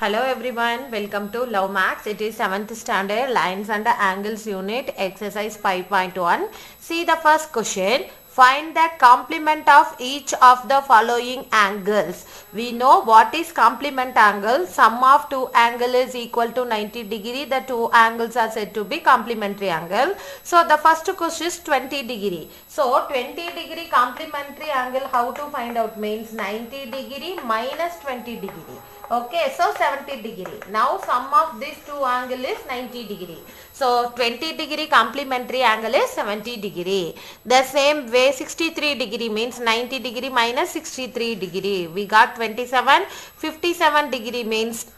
Hello everyone, welcome to Love Max. It is 7th standard lines and angles unit exercise 5.1. See the first question. Find the complement of each of the following angles. We know what is complement angle. Sum of two angle is equal to 90 degree. The two angles are said to be complementary angle. So the first question is 20 degree. So 20 degree complementary angle, how to find out means 90 degree minus 20 degree. Okay, so 70 degree. Now sum of these two angle is 90 degree. So 20 degree complementary angle is 70 degree. The same way 63 degree means 90 degree minus 63 degree. We got 27. 57 degree means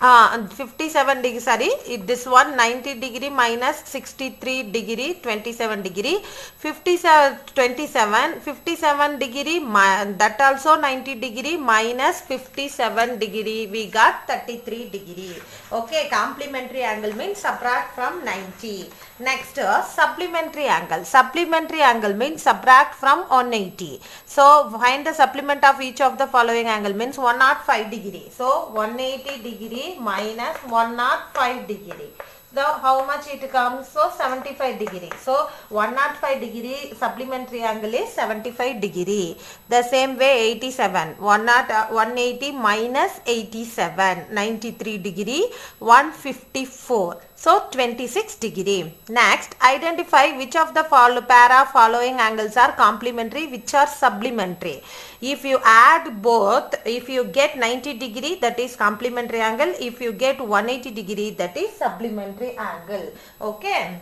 57 degree, sorry, this one 90 degree minus 63 degree, 27 degree, 57 degree, that also 90 degree minus 57 degree, we got 33 degree. Okay, complementary angle means subtract from 90. Next, supplementary angle. Supplementary angle means subtract from 180. So find the supplement of each of the following angle means 105 degree. So 180 degree minus 105 degree. So how much it comes? So 75 degree. So 105 degree supplementary angle is 75 degree. The same way 87. 180 minus 87. 93 degree. 154. So 26 degree. Next, identify which of the following angles are complementary, which are supplementary. If you add both, if you get 90 degree, that is complementary angle. If you get 180 degree, that is supplementary angle. Okay.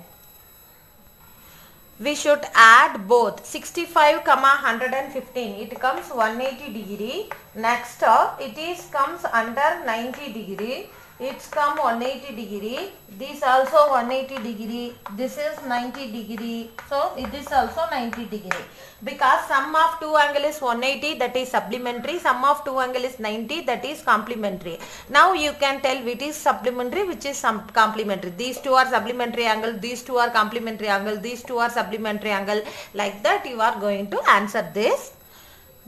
We should add both 65, 115. It comes 180 degree. Next, it comes under 90 degree. It's come 180 degree. This also 180 degree. This is 90 degree. So it is also 90 degree. Because sum of two angle is 180, that is supplementary. Sum of two angle is 90, that is complementary. Now you can tell which is supplementary, which is complementary. These two are supplementary angle. These two are complementary angle. These two are supplementary angle. Like that you are going to answer this.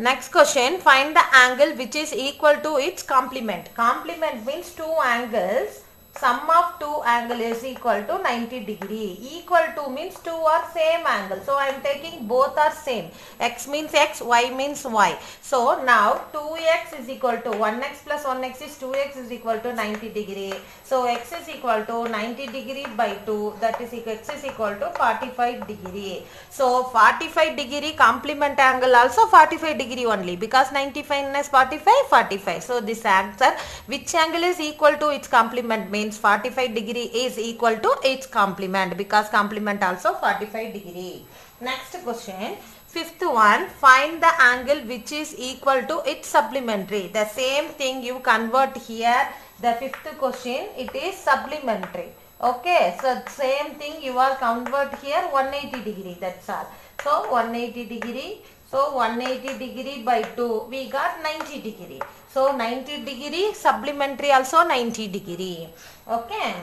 Next question, find the angle which is equal to its complement. Complement means two angles. Sum of two angle is equal to 90 degree. Equal to means two are same angle. So I am taking both are same. X means X, Y means Y. So now 2x is equal to 1x plus 1x is 2x is equal to 90 degree. So X is equal to 90 degree by 2. That is X is equal to 45 degree. So 45 degree complement angle also 45 degree only. Because 95 minus 45, 45. So this answer, which angle is equal to its complement means 45 degree is equal to its complement, because complement also 45 degree. Next question, fifth one, find the angle which is equal to its supplementary. The same thing you convert here. The fifth question, it is supplementary. Okay, so same thing you are convert here 180 degree, that's all. So 180 degree. So 180 degree by 2, we got 90 degree. So 90 degree, supplementary also 90 degree. Okay.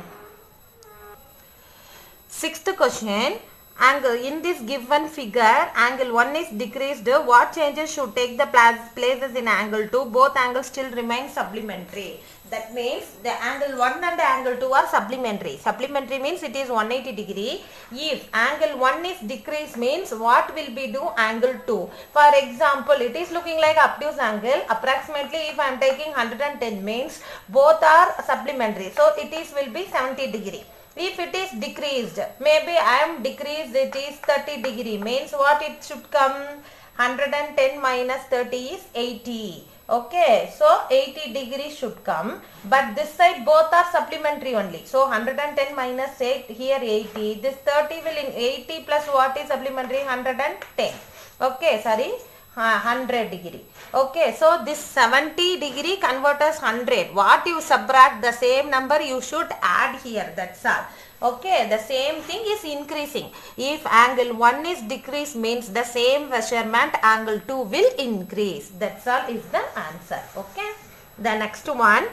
Sixth question, angle in this given figure, angle 1 is decreased. What changes should take the places in angle 2? Both angles still remain supplementary. That means the angle 1 and angle 2 are supplementary. Supplementary means it is 180 degree. If angle 1 is decreased means what will be do angle 2? For example, it is looking like obtuse angle. Approximately if I am taking 110 means both are supplementary. So it is will be 70 degree. If it is decreased, maybe I am decreased, it is 30 degree means what it should come? 110 minus 30 is 80. Okay, so 80 degree should come, but this side both are supplementary only. So 110 minus 8, here 80. This 30 will in 80 plus what is supplementary? 110. Okay, sorry, 100 degree. Okay, so this 70 degree convert as 100. What you subtract, the same number you should add here, that's all. Okay, the same thing is increasing. If angle 1 is decreased means the same measurement angle 2 will increase. That's all is the answer. Okay. The next one,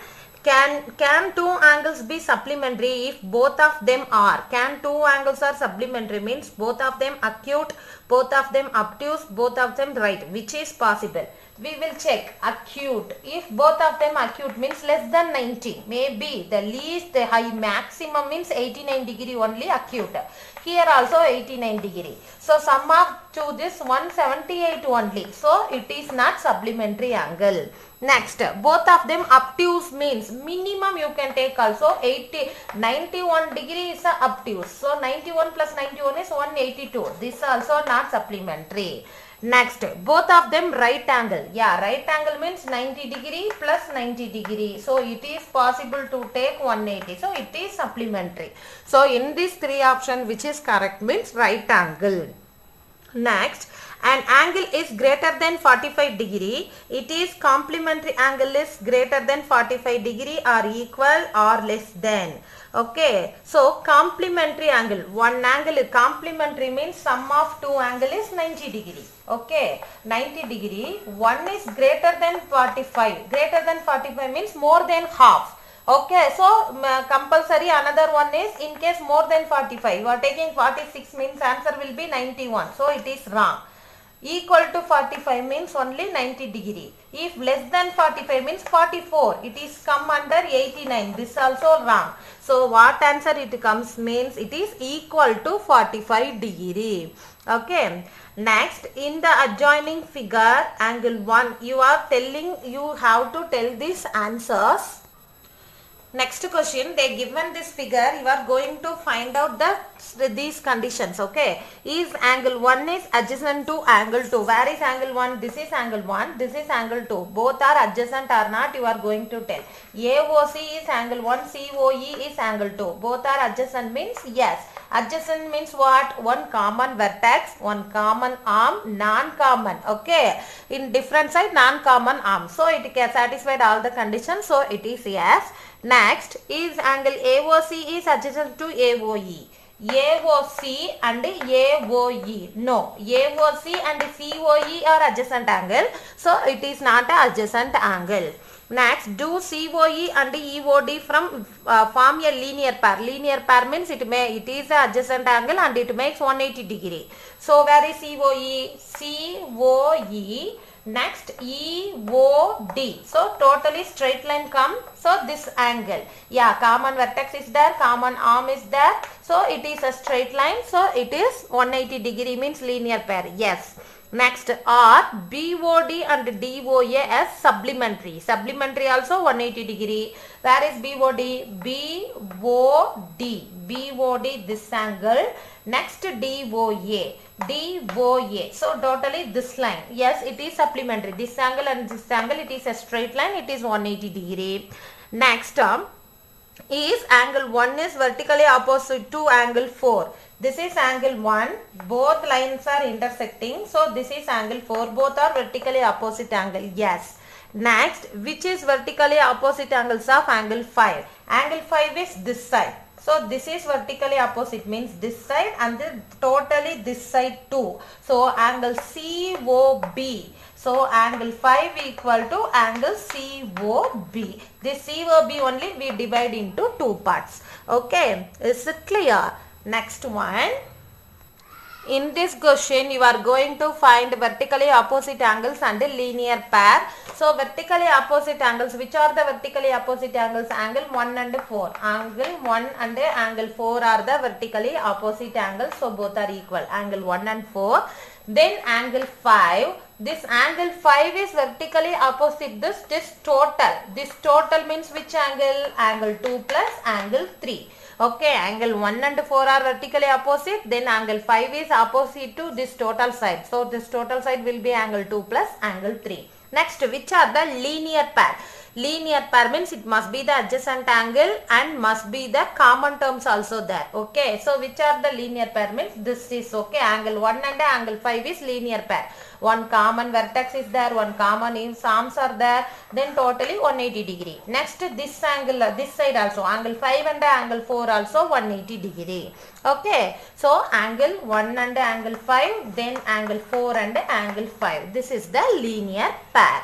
can two angles be supplementary if both of them are? Can two angles are supplementary means both of them acute, both of them obtuse, both of them right. Which is possible? We will check acute. If both of them acute means less than 90. Maybe the least the high maximum means 89 degree only acute. Here also 89 degree. So sum up to this 178 only. So it is not supplementary angle. Next, both of them obtuse means minimum you can take also 91 degree is a obtuse. So 91 plus 91 is 182. This also not supplementary. Next, both of them right angle. Yeah, right angle means 90 degree plus 90 degree. So it is possible to take 180. So it is supplementary. So in these three options, which is correct means right angle. Next, an angle is greater than 45 degree. It is complementary angle is greater than 45 degree or equal or less than. Okay, so complementary angle, one angle is complementary means sum of two angle is 90 degree. Okay, 90 degree, one is greater than 45. Greater than 45 means more than half. Okay, so compulsory another one is in case more than 45. You are taking 46 means answer will be 91. So it is wrong. Equal to 45 means only 90 degree. If less than 45 means 44. It is come under 89. This also wrong. So what answer it comes means it is equal to 45 degree. Okay. Next, in the adjoining figure angle 1, you are telling you have to tell these answers. Next question, they given this figure, you are going to find out these conditions. Okay, is angle 1 is adjacent to angle 2. Where is angle 1? This is angle 1, this is angle 2. Both are adjacent or not, you are going to tell. AOC is angle 1, COE is angle 2. Both are adjacent means yes. Adjacent means what? One common vertex, one common arm, non-common. Okay, in different side, non-common arm. So it can satisfied all the conditions. So it is yes. Next, is angle AOC is adjacent to AOE. AOC and AOE. No, AOC and COE are adjacent angle. So it is not an adjacent angle. Next, do COE and EOD from form a linear pair. Linear pair means it is an adjacent angle and it makes 180 degree. So where is COE? COE. Next, EOD. So totally straight line come. So this angle. Yeah, common vertex is there, common arm is there. So it is a straight line. So it is 180 degree means linear pair. Yes. Next, are BOD and DOA as supplementary. Supplementary also 180 degree. Where is BOD? BOD. BOD this angle. Next, DOA. DOA. So totally this line. Yes, it is supplementary. This angle and this angle, it is a straight line. It is 180 degree. Next term is angle 1 is vertically opposite to angle 4. This is angle 1. Both lines are intersecting. So this is angle 4. Both are vertically opposite angle. Yes. Next, which is vertically opposite angles of angle 5? Angle 5 is this side. So this is vertically opposite means this side and totally this side too. So angle COB. So angle 5 equal to angle COB. This COB only we divide into two parts. Okay. Is it clear? Next one. In this question, you are going to find vertically opposite angles and a linear pair. So, vertically opposite angles, which are the vertically opposite angles? Angle 1 and 4. Angle 1 and angle 4 are the vertically opposite angles. So, both are equal. Angle 1 and 4. Then, angle 5. This angle 5 is vertically opposite this total. This total means which angle? Angle 2 plus angle 3. Okay, angle 1 and 4 are vertically opposite. Then angle 5 is opposite to this total side. So, this total side will be angle 2 plus angle 3. Next, which are the linear pair? Linear pair means it must be the adjacent angle and must be the common terms also there. Okay, so which are the linear pair means this is okay. Angle 1 and angle 5 is linear pair. One common vertex is there, one common arms are there, then totally 180 degree. Next, this angle, this side also, angle 5 and angle 4 also 180 degree. Okay, so angle 1 and angle 5, then angle 4 and angle 5. This is the linear pair.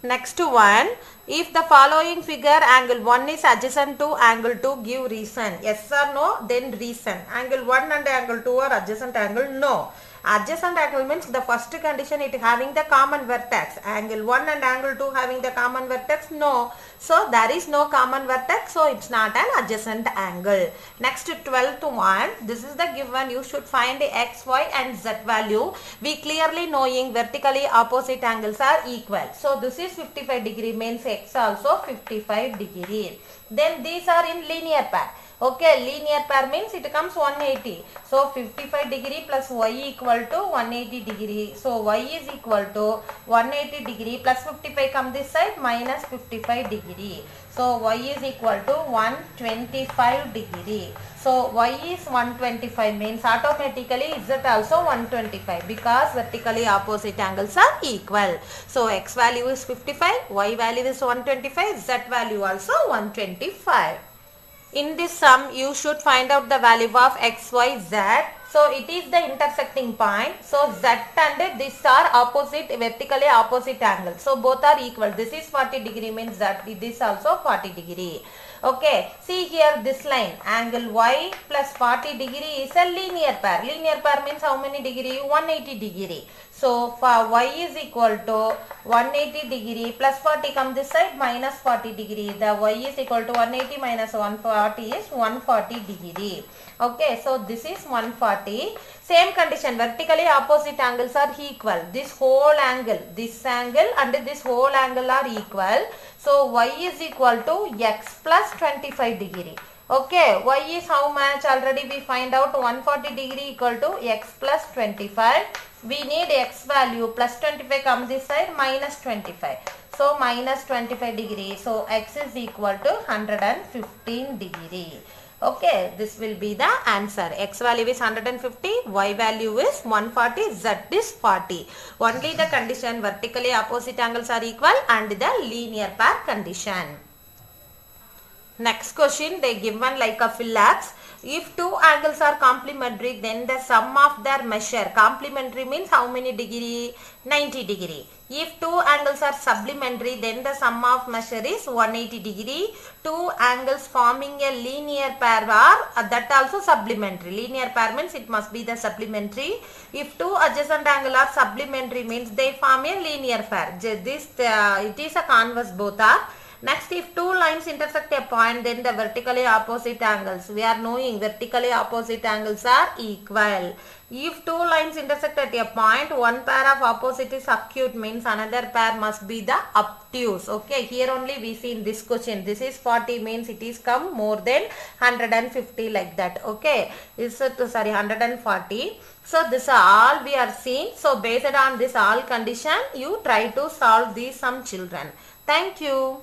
Next one, if the following figure angle 1 is adjacent to angle 2, give reason. Yes or no? Then reason. Angle 1 and angle 2 are adjacent angle? No. Adjacent angle means the first condition it having the common vertex. Angle 1 and angle 2 having the common vertex? No. So there is no common vertex, so it's not an adjacent angle. Next 12th one, this is the given. You should find the x, y and z value. We clearly knowing vertically opposite angles are equal. So this is 55 degree means x also 55 degree. Then these are in linear pair. Okay, linear pair means it comes 180. So 55 degree plus y equal to 180 degree. So y is equal to 180 degree plus 55 come this side minus 55 degree. So y is equal to 125 degree. So y is 125 means automatically z also 125 because vertically opposite angles are equal. So x value is 55, y value is 125, z value also 125. In this sum, you should find out the value of x, y, z. So it is the intersecting point. So z and this are opposite, vertically opposite angles. So both are equal. This is 40 degree means that this also 40 degree. Okay, see here this line, angle y plus 40 degree is a linear pair. Linear pair means how many degree? 180 degree. So for y is equal to 180 degree plus 40 come this side minus 40 degree. The y is equal to 180 minus 140 is 140 degree. Okay, so this is 140. Same condition, vertically opposite angles are equal. This whole angle, this angle and this whole angle are equal. So y is equal to x plus 25 degree. Okay, y is how much? Already we find out 140 degree equal to x plus 25. We need x value plus 25 come this side minus 25. So minus 25 degree. So x is equal to 115 degree. Okay, this will be the answer. X value is 150, y value is 140, z is 40. Only the condition vertically opposite angles are equal and the linear pair condition. Next question, they given like a phylax. If two angles are complementary, then the sum of their measure. Complementary means how many degree? 90 degree. If two angles are supplementary, then the sum of measure is 180 degree. Two angles forming a linear pair are that also supplementary. Linear pair means it must be the supplementary. If two adjacent angles are supplementary means they form a linear pair. It is a converse both are. Next, if two lines intersect a point, then the vertically opposite angles. We are knowing vertically opposite angles are equal. If two lines intersect at a point, one pair of opposite is acute means another pair must be the obtuse. Okay, here only we see in this question. This is 40 means it is come more than 150 like that. Okay, is it sorry 140. So this all we are seeing. So based on this all condition, you try to solve these some children. Thank you.